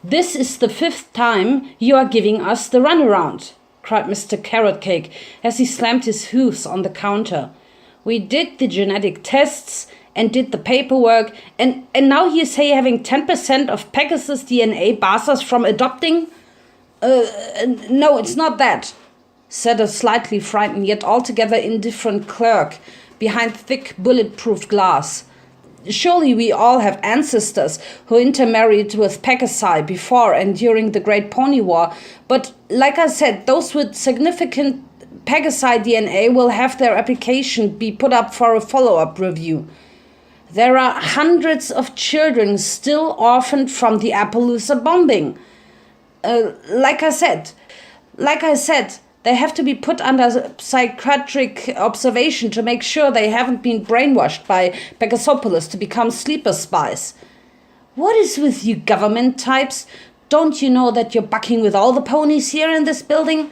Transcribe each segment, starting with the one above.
"This is the 5th time you are giving us the runaround," cried Mr. Carrot Cake as he slammed his hooves on the counter. "We did the genetic tests and did the paperwork, and now you say having 10% of Pegasus DNA bars us from adopting?" No, it's not that," said a slightly frightened yet altogether indifferent clerk behind thick bulletproof glass. "Surely we all have ancestors who intermarried with Pegasi before and during the Great Pony War, but like I said, those with significant Pegasi DNA will have their application be put up for a follow-up review. There are hundreds of children still orphaned from the Appaloosa bombing. Like I said, they have to be put under psychiatric observation to make sure they haven't been brainwashed by Pegasopolis to become sleeper spies. What is with you government types? Don't you know that you're bucking with all the ponies here in this building?"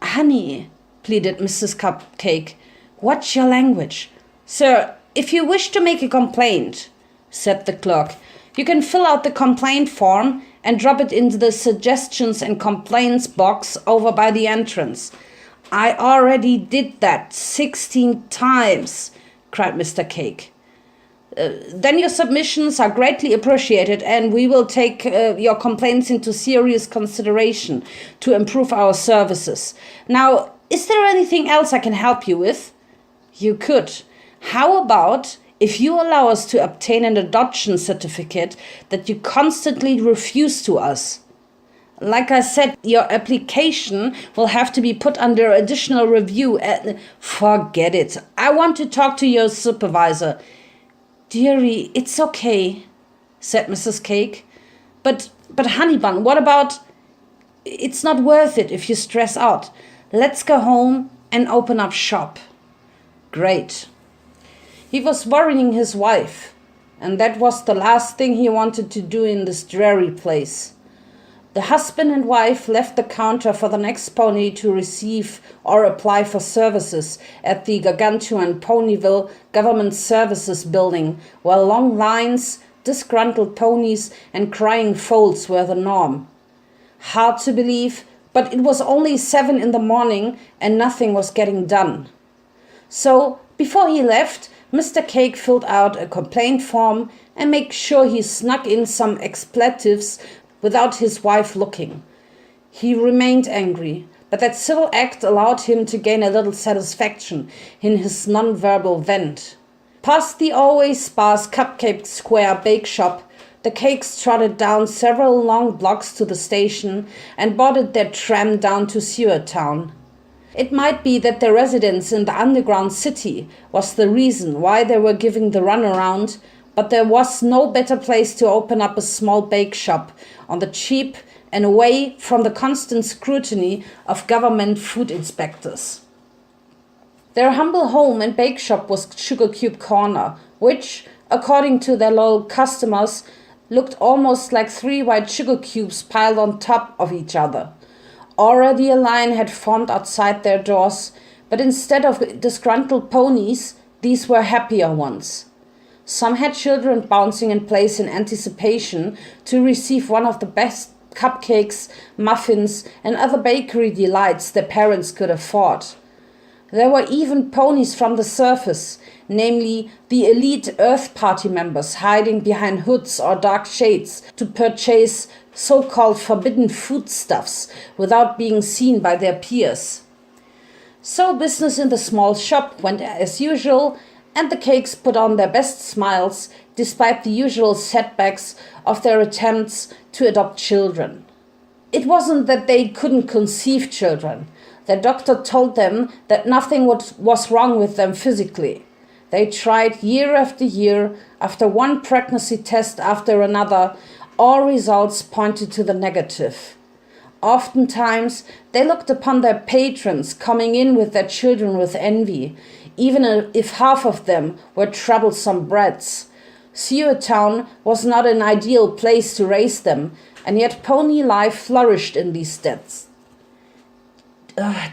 "Honey," pleaded Mrs. Cupcake, "watch your language." "Sir, if you wish to make a complaint," said the clerk, "you can fill out the complaint form and drop it into the suggestions and complaints box over by the entrance." "I already did that 16 times, cried Mr. Cake. Then your submissions are greatly appreciated, and we will take your complaints into serious consideration to improve our services. Now, is there anything else I can help you with?" "You could. How about if you allow us to obtain an adoption certificate that you constantly refuse to us?" "Like I said, your application will have to be put under additional review." "Forget it. I want to talk to your supervisor." "Dearie, it's okay," said Mrs. Cake. But Honeybun, what about—" "It's not worth it if you stress out. Let's go home and open up shop." Great. He was worrying his wife, and that was the last thing he wanted to do in this dreary place. The husband and wife left the counter for the next pony to receive or apply for services at the gargantuan Ponyville Government Services Building, where long lines, disgruntled ponies, and crying foals were the norm. Hard to believe, but it was only 7 in the morning and nothing was getting done. So, before he left, Mr. Cake filled out a complaint form and made sure he snuck in some expletives without his wife looking. He remained angry, but that civil act allowed him to gain a little satisfaction in his non-verbal vent. Past the always sparse Cupcake Square bake shop, the Cakes trotted down several long blocks to the station and boarded their tram down to Sewer Town. It might be that their residence in the underground city was the reason why they were giving the runaround, but there was no better place to open up a small bake shop on the cheap and away from the constant scrutiny of government food inspectors. Their humble home and bake shop was Sugar Cube Corner, which, according to their loyal customers, looked almost like 3 white sugar cubes piled on top of each other. Already a line had formed outside their doors, but instead of disgruntled ponies, these were happier ones. Some had children bouncing in place in anticipation to receive one of the best cupcakes, muffins, and other bakery delights their parents could afford. There were even ponies from the surface, namely the elite Earth Party members hiding behind hoods or dark shades to purchase so-called forbidden foodstuffs without being seen by their peers. So business in the small shop went as usual, and the Cakes put on their best smiles despite the usual setbacks of their attempts to adopt children. It wasn't that they couldn't conceive children. Their doctor told them that nothing was wrong with them physically. They tried year after year, after one pregnancy test after another. All results pointed to the negative. Oftentimes, they looked upon their patrons coming in with their children with envy, even if half of them were troublesome brats. Sewer Town was not an ideal place to raise them, and yet pony life flourished in these steads.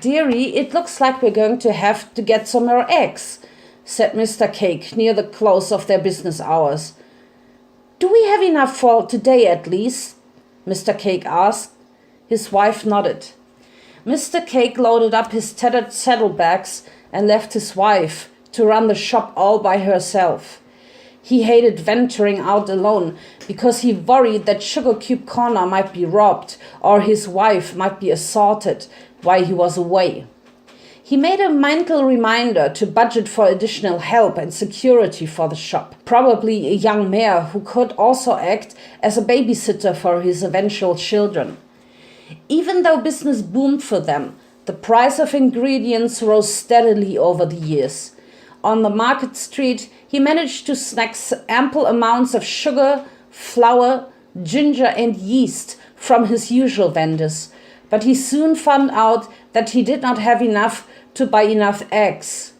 "Dearie, it looks like we're going to have to get some more eggs," said Mr. Cake near the close of their business hours. "Do we have enough for today at least?" Mr. Cake asked. His wife nodded. Mr. Cake loaded up his tattered saddlebags and left his wife to run the shop all by herself. He hated venturing out alone because he worried that Sugar Cube Corner might be robbed or his wife might be assaulted while he was away. He made a mental reminder to budget for additional help and security for the shop, probably a young mayor who could also act as a babysitter for his eventual children. Even though business boomed for them, the price of ingredients rose steadily over the years. On the market street, he managed to snag ample amounts of sugar, flour, ginger and yeast from his usual vendors, but he soon found out that he did not have enough to buy enough eggs.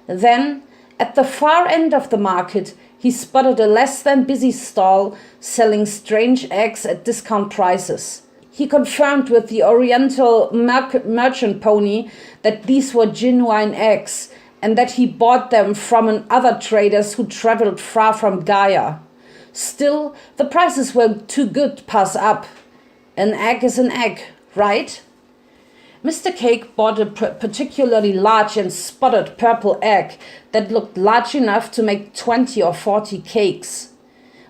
Then, at the far end of the market, he spotted a less than busy stall selling strange eggs at discount prices. He confirmed with the Oriental merchant pony that these were genuine eggs and that he bought them from other traders who traveled far from Gaia. Still, the prices were too good to pass up. An egg is an egg, right? Mr. Cake bought a particularly large and spotted purple egg that looked large enough to make 20 or 40 cakes.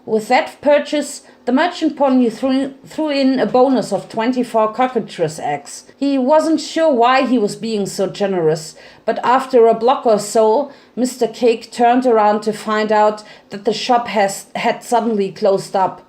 With that purchase, the merchant pony threw in a bonus of 24 cockatrice eggs. He wasn't sure why he was being so generous, but after a block or so, Mr. Cake turned around to find out that the shop had suddenly closed up.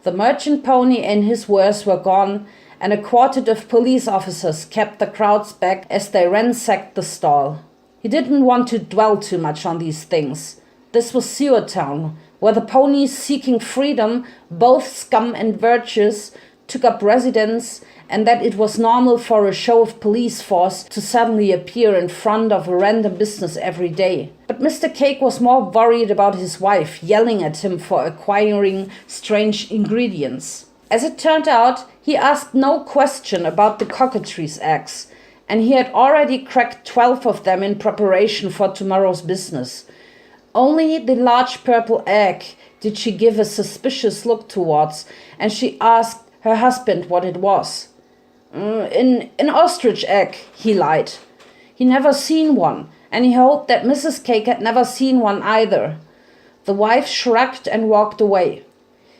The merchant pony and his wares were gone, and a quartet of police officers kept the crowds back as they ransacked the stall. He didn't want to dwell too much on these things. This was Sewer Town, where the ponies seeking freedom, both scum and virtuous, took up residence, and that it was normal for a show of police force to suddenly appear in front of a random business every day. But Mr. Cake was more worried about his wife yelling at him for acquiring strange ingredients. As it turned out, he asked no question about the cockatrice eggs, and he had already cracked 12 of them in preparation for tomorrow's business. Only the large purple egg did she give a suspicious look towards, and she asked her husband what it was. An ostrich egg, he lied. He never seen one, and he hoped that Mrs. Cake had never seen one either. The wife shrugged and walked away.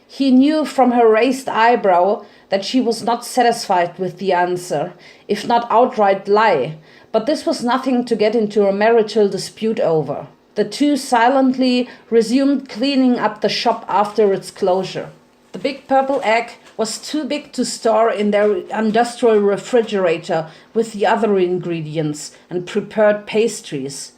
He knew from her raised eyebrow that she was not satisfied with the answer, if not outright lie, but this was nothing to get into a marital dispute over. The two silently resumed cleaning up the shop after its closure. The big purple egg was too big to store in their industrial refrigerator with the other ingredients and prepared pastries.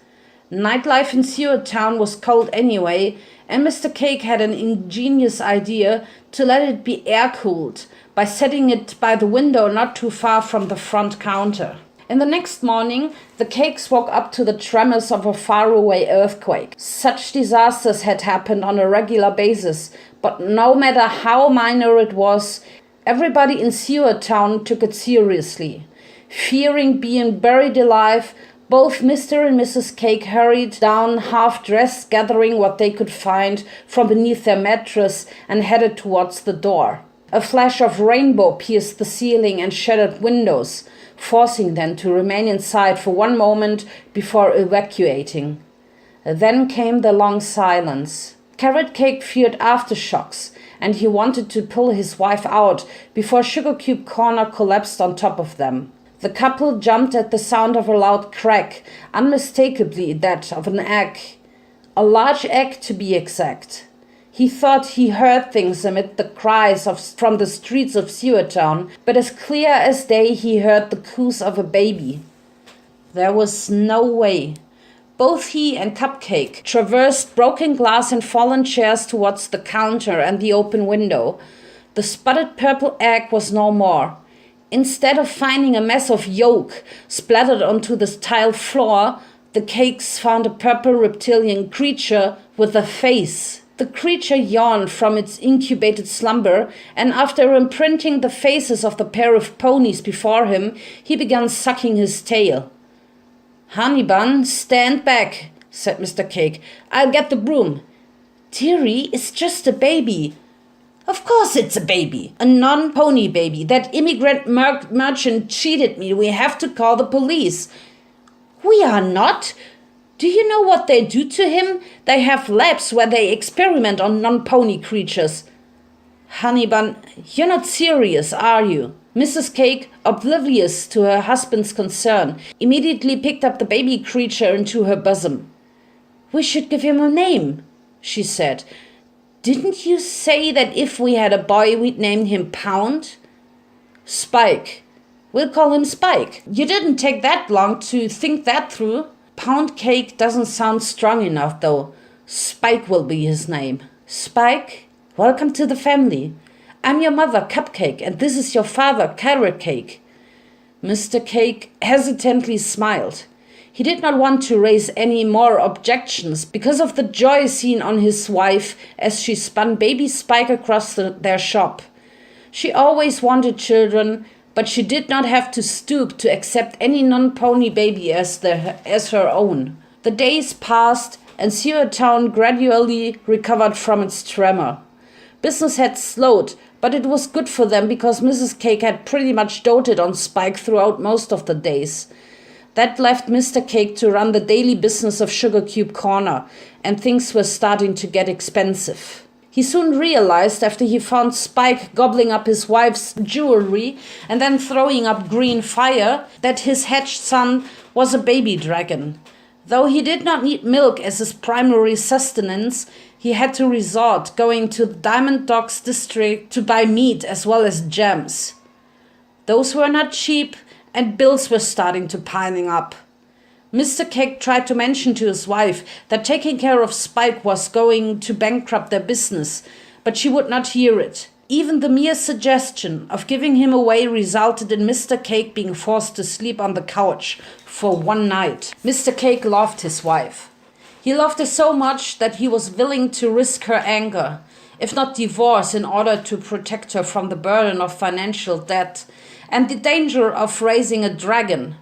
Nightlife in Sewer Town was cold anyway, and Mr. Cake had an ingenious idea to let it be air-cooled by setting it by the window not too far from the front counter. In the next morning, the Cakes woke up to the tremors of a faraway earthquake. Such disasters had happened on a regular basis, but no matter how minor it was, everybody in Sewer Town took it seriously. Fearing being buried alive, both Mr. and Mrs. Cake hurried down half-dressed, gathering what they could find from beneath their mattress, and headed towards the door. A flash of rainbow pierced the ceiling and shattered windows, forcing them to remain inside for one moment before evacuating. Then came the long silence. Carrot Cake feared aftershocks, and he wanted to pull his wife out before Sugar Cube Corner collapsed on top of them. The couple jumped at the sound of a loud crack, unmistakably that of an egg. A large egg, to be exact. He thought he heard things amid the cries from the streets of Sewer Town, but as clear as day he heard the coos of a baby. There was no way. Both he and Cupcake traversed broken glass and fallen chairs towards the counter and the open window. The spotted purple egg was no more. Instead of finding a mess of yolk splattered onto the tile floor, the Cakes found a purple reptilian creature with a face. The creature yawned from its incubated slumber, and after imprinting the faces of the pair of ponies before him, he began sucking his tail. "Honey bun, stand back," said Mr. Cake. "I'll get the broom." "Dearie, it's just a baby," Of course it's a baby. A non-pony baby. That immigrant merchant cheated me. We have to call the police. We are not. Do you know what they do to him? They have labs where they experiment on non-pony creatures. Honey bun, you're not serious, are you? Mrs. Cake, oblivious to her husband's concern, immediately picked up the baby creature into her bosom. We should give him a name, she said. Didn't you say that if we had a boy we'd name him Pound? Spike. We'll call him Spike. You didn't take that long to think that through. Pound Cake doesn't sound strong enough, though. Spike will be his name. Spike, welcome to the family. I'm your mother, Cupcake, and this is your father, Carrot Cake. Mr. Cake hesitantly smiled. He did not want to raise any more objections because of the joy seen on his wife as she spun baby Spike across their shop. She always wanted children, but she did not have to stoop to accept any non-pony baby as her own. The days passed, and Sewertown gradually recovered from its tremor. Business had slowed, but it was good for them because Mrs. Cake had pretty much doted on Spike throughout most of the days. That left Mr. Cake to run the daily business of Sugar Cube Corner, and things were starting to get expensive. He soon realized, after he found Spike gobbling up his wife's jewelry and then throwing up green fire, that his hatched son was a baby dragon. Though he did not need milk as his primary sustenance, he had to resort going to the Diamond Dogs district to buy meat as well as gems. Those were not cheap, and bills were starting to piling up. Mr. Cake tried to mention to his wife that taking care of Spike was going to bankrupt their business, but she would not hear it. Even the mere suggestion of giving him away resulted in Mr. Cake being forced to sleep on the couch for one night. Mr. Cake loved his wife. He loved her so much that he was willing to risk her anger, if not divorce, in order to protect her from the burden of financial debt and the danger of raising a dragon.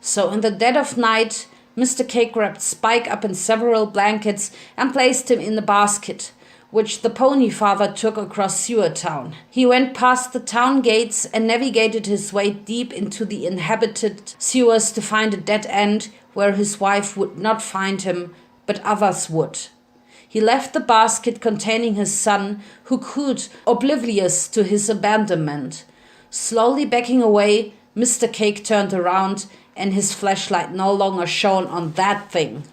So in the dead of night, Mr. Cake wrapped Spike up in several blankets and placed him in the basket, which the pony father took across Sewertown. He went past the town gates and navigated his way deep into the inhabited sewers to find a dead end where his wife would not find him, but others would. He left the basket containing his son, who cooed, oblivious to his abandonment. Slowly backing away, Mr. Cake turned around, and his flashlight no longer shone on that thing.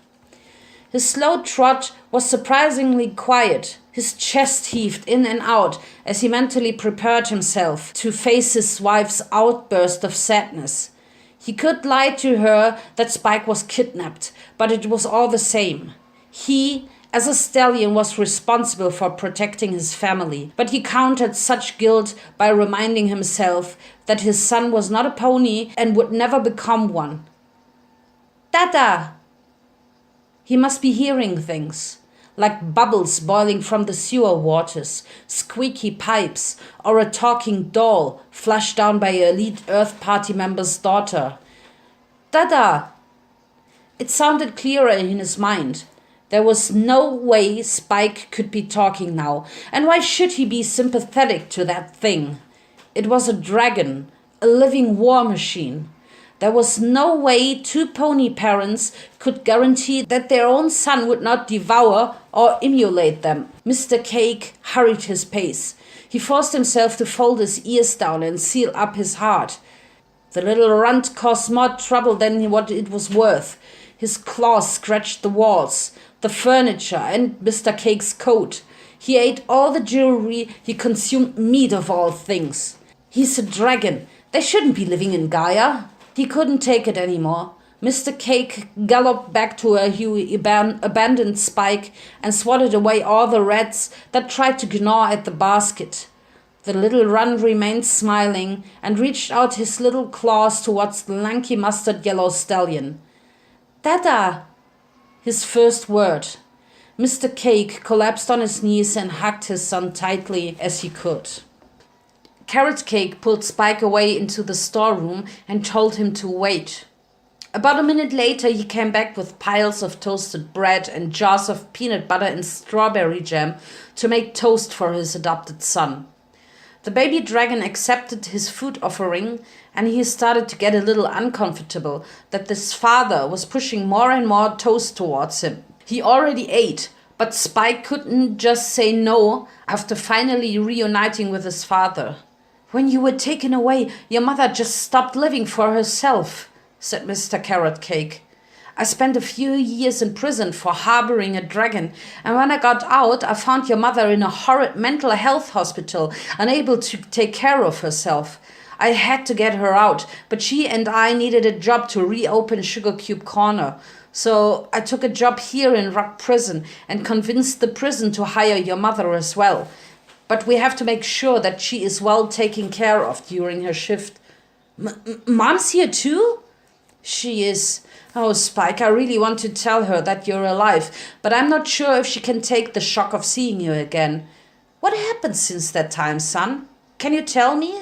His slow trot was surprisingly quiet. His chest heaved in and out as he mentally prepared himself to face his wife's outburst of sadness. He could lie to her that Spike was kidnapped, but it was all the same. He, as a stallion, was responsible for protecting his family, but he countered such guilt by reminding himself that his son was not a pony and would never become one. Dada! He must be hearing things, like bubbles boiling from the sewer waters, squeaky pipes, or a talking doll flushed down by an elite Earth Party member's daughter. Dada! It sounded clearer in his mind. There was no way Spike could be talking now, and why should he be sympathetic to that thing? It was a dragon, a living war machine. There was no way two pony parents could guarantee that their own son would not devour or emulate them. Mr. Cake hurried his pace. He forced himself to fold his ears down and seal up his heart. The little runt caused more trouble than what it was worth. His claws scratched the walls, the furniture, and Mr. Cake's coat. He ate all the jewelry, he consumed meat of all things. He's a dragon. They shouldn't be living in Gaia. He couldn't take it anymore. Mr. Cake galloped back to where he abandoned Spike and swatted away all the rats that tried to gnaw at the basket. The little run remained smiling and reached out his little claws towards the lanky mustard yellow stallion. Dada! His first word. Mr. Cake collapsed on his knees and hugged his son tightly as he could. Carrot Cake pulled Spike away into the storeroom and told him to wait. About a minute later, he came back with piles of toasted bread and jars of peanut butter and strawberry jam to make toast for his adopted son. The baby dragon accepted his food offering, and he started to get a little uncomfortable that his father was pushing more and more toast towards him. He already ate, but Spike couldn't just say no after finally reuniting with his father. "When you were taken away, your mother just stopped living for herself," said Mr. Carrot Cake. "I spent a few years in prison for harboring a dragon, and when I got out, I found your mother in a horrid mental health hospital, unable to take care of herself. I had to get her out, but she and I needed a job to reopen Sugar Cube Corner. So I took a job here in Rock Prison and convinced the prison to hire your mother as well. But we have to make sure that she is well taken care of during her shift." Mom's here too?" "She is. Oh, Spike, I really want to tell her that you're alive, but I'm not sure if she can take the shock of seeing you again. What happened since that time, son? Can you tell me?"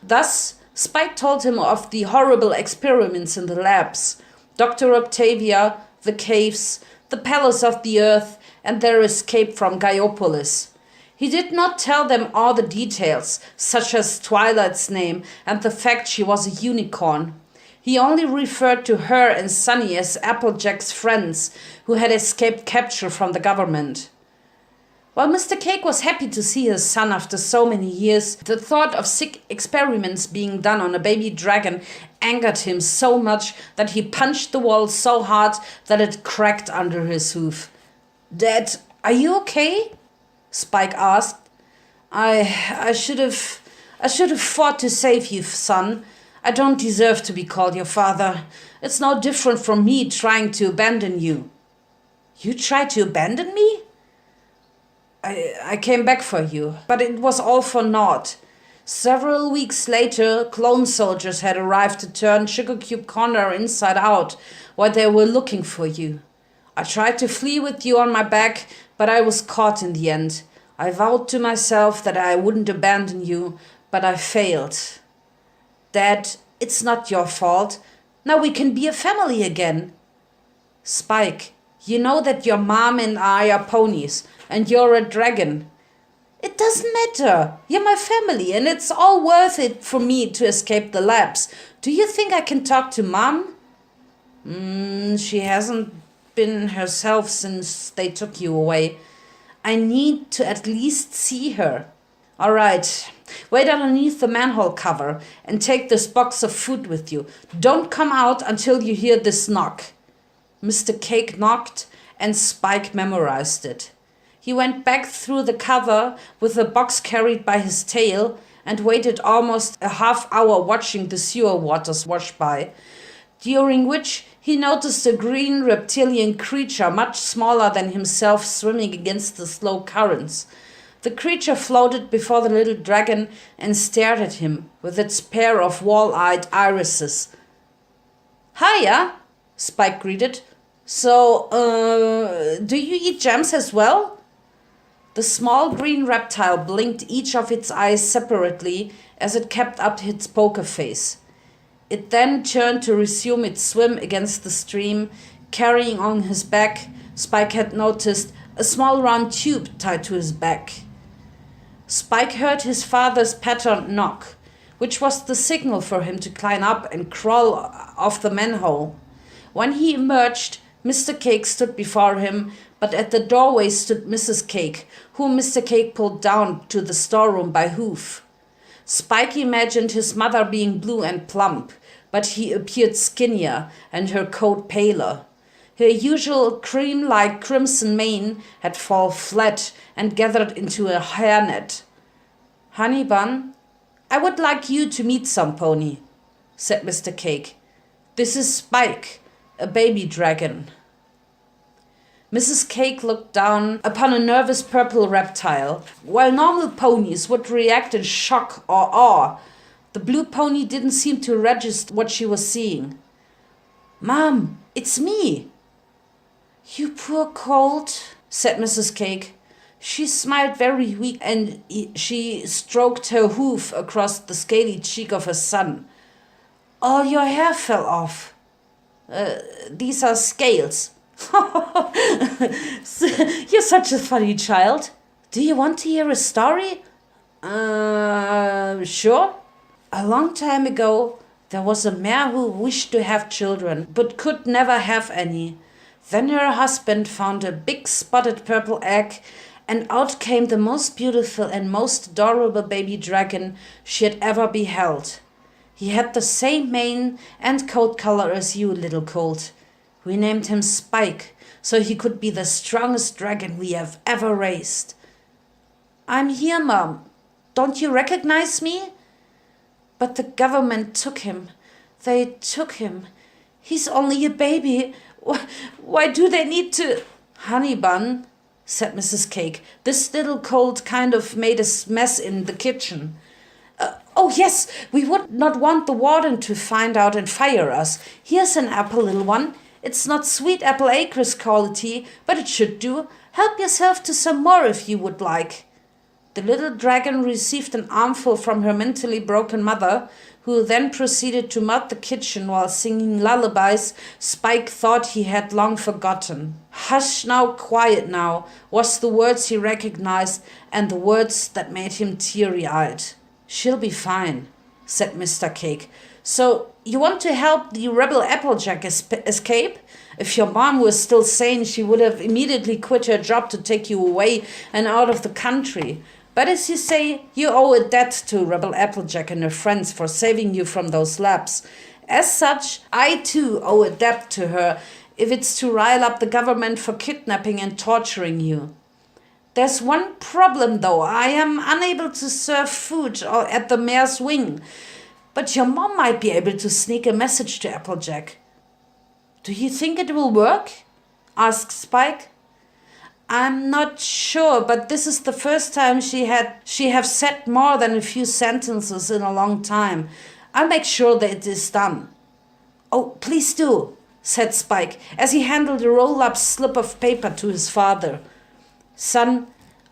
Thus, Spike told him of the horrible experiments in the labs, Dr. Octavia, the caves, the Palace of the Earth, and their escape from Gaiopolis. He did not tell them all the details, such as Twilight's name and the fact she was a unicorn. He only referred to her and Sunny as Applejack's friends who had escaped capture from the government. While Mr. Cake was happy to see his son after so many years, the thought of sick experiments being done on a baby dragon angered him so much that he punched the wall so hard that it cracked under his hoof. "Dad, are you okay?" Spike asked. I should have fought to save you, son. I don't deserve to be called your father. It's no different from me trying to abandon you." "You tried to abandon me?" I came back for you, but it was all for naught. Several weeks later, clone soldiers had arrived to turn Sugar Cube Corner inside out while they were looking for you. I tried to flee with you on my back, but I was caught in the end. I vowed to myself that I wouldn't abandon you, but I failed. Dad, it's not your fault. Now we can be a family again." "Spike, you know that your mom and I are ponies, and you're a dragon." "It doesn't matter. You're my family, and it's all worth it for me to escape the labs. Do you think I can talk to Mom?" She hasn't been herself since they took you away. I need to at least see her." "All right. Wait underneath the manhole cover and take this box of food with you. Don't come out until you hear this knock." Mr. Cake knocked, and Spike memorized it. He went back through the cover with the box carried by his tail and waited almost a half hour watching the sewer waters wash by, during which he noticed a green reptilian creature much smaller than himself swimming against the slow currents. The creature floated before the little dragon and stared at him with its pair of wall-eyed irises. "Hiya," Spike greeted. "So, do you eat gems as well?" The small green reptile blinked each of its eyes separately as it kept up its poker face. It then turned to resume its swim against the stream, carrying on his back, Spike had noticed, a small round tube tied to his back. Spike heard his father's patterned knock, which was the signal for him to climb up and crawl off the manhole. When he emerged, Mr. Cake stood before him, but at the doorway stood Mrs. Cake, whom Mr. Cake pulled down to the storeroom by hoof. Spike imagined his mother being blue and plump, but he appeared skinnier and her coat paler. Her usual cream-like crimson mane had fallen flat and gathered into a hairnet. "Honey Bun, I would like you to meet some pony," said Mr. Cake. "This is Spike, a baby dragon." Mrs. Cake looked down upon a nervous purple reptile. While normal ponies would react in shock or awe, the blue pony didn't seem to register what she was seeing. "Mom, it's me." "You poor colt," said Mrs. Cake. She smiled very weak and she stroked her hoof across the scaly cheek of her son. "All your hair fell off." These are scales. You're such a funny child. Do you want to hear a story? Sure. A long time ago, there was a mare who wished to have children, but could never have any. Then her husband found a big spotted purple egg, and out came the most beautiful and most adorable baby dragon she had ever beheld. He had the same mane and coat color as you, little colt. We named him Spike, so he could be the strongest dragon we have ever raised. I'm here, Mom. Don't you recognize me? But the government took him. They took him. He's only a baby. Why do they need to... Honey bun, said Mrs. Cake. This little colt kind of made a mess in the kitchen. Oh, yes, we would not want the warden to find out and fire us. Here's an apple, little one. It's not sweet apple acres quality, but it should do. Help yourself to some more if you would like. The little dragon received an armful from her mentally broken mother, who then proceeded to mud the kitchen while singing lullabies Spike thought he had long forgotten. Hush now, quiet now, was the words he recognized and the words that made him teary-eyed. She'll be fine, said Mr. Cake. So, you want to help the rebel Applejack escape? If your mom was still sane, she would have immediately quit her job to take you away and out of the country. But as you say, you owe a debt to Rebel Applejack and her friends for saving you from those labs. As such, I too owe a debt to her if it's to rile up the government for kidnapping and torturing you. There's one problem, though. I am unable to serve food at the mayor's wing. But your mom might be able to sneak a message to Applejack. Do you think it will work? Asked Spike. I'm not sure, but this is the first time she have said more than a few sentences in a long time. I'll make sure that it is done. Oh, please do, said Spike, as he handed a roll-up slip of paper to his father. Son,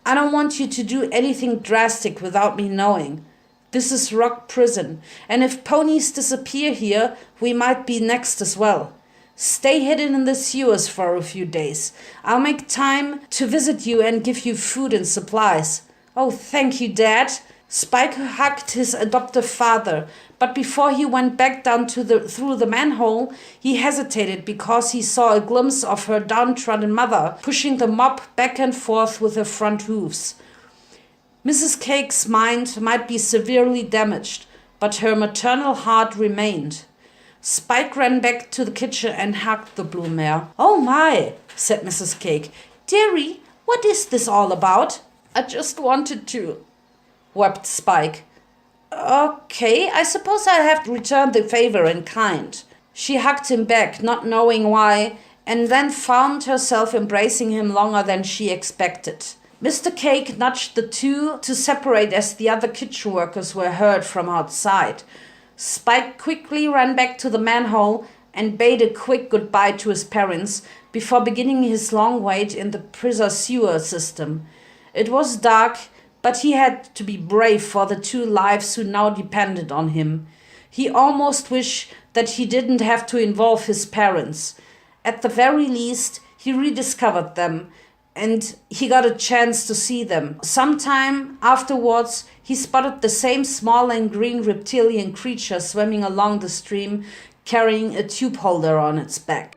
I don't want you to do anything drastic without me knowing. This is Rock Prison, and if ponies disappear here, we might be next as well. Stay hidden in the sewers for a few days. I'll make time to visit you and give you food and supplies. Oh, thank you, Dad. Spike hugged his adoptive father, but before he went back down through the manhole, he hesitated because he saw a glimpse of her downtrodden mother pushing the mop back and forth with her front hooves. Mrs. Cake's mind might be severely damaged, but her maternal heart remained. Spike ran back to the kitchen and hugged the blue mare. Oh my, said Mrs. Cake. Dearie, what is this all about? I just wanted to, wept Spike. Okay, I suppose I have to return the favor in kind. She hugged him back, not knowing why, and then found herself embracing him longer than she expected. Mr. Cake nudged the two to separate as the other kitchen workers were heard from outside. Spike quickly ran back to the manhole and bade a quick goodbye to his parents before beginning his long wait in the prison sewer system. It was dark, but he had to be brave for the two lives who now depended on him. He almost wished that he didn't have to involve his parents. At the very least, he rediscovered them, and he got a chance to see them. Sometime afterwards, he spotted the same small and green reptilian creature swimming along the stream, carrying a tube holder on its back.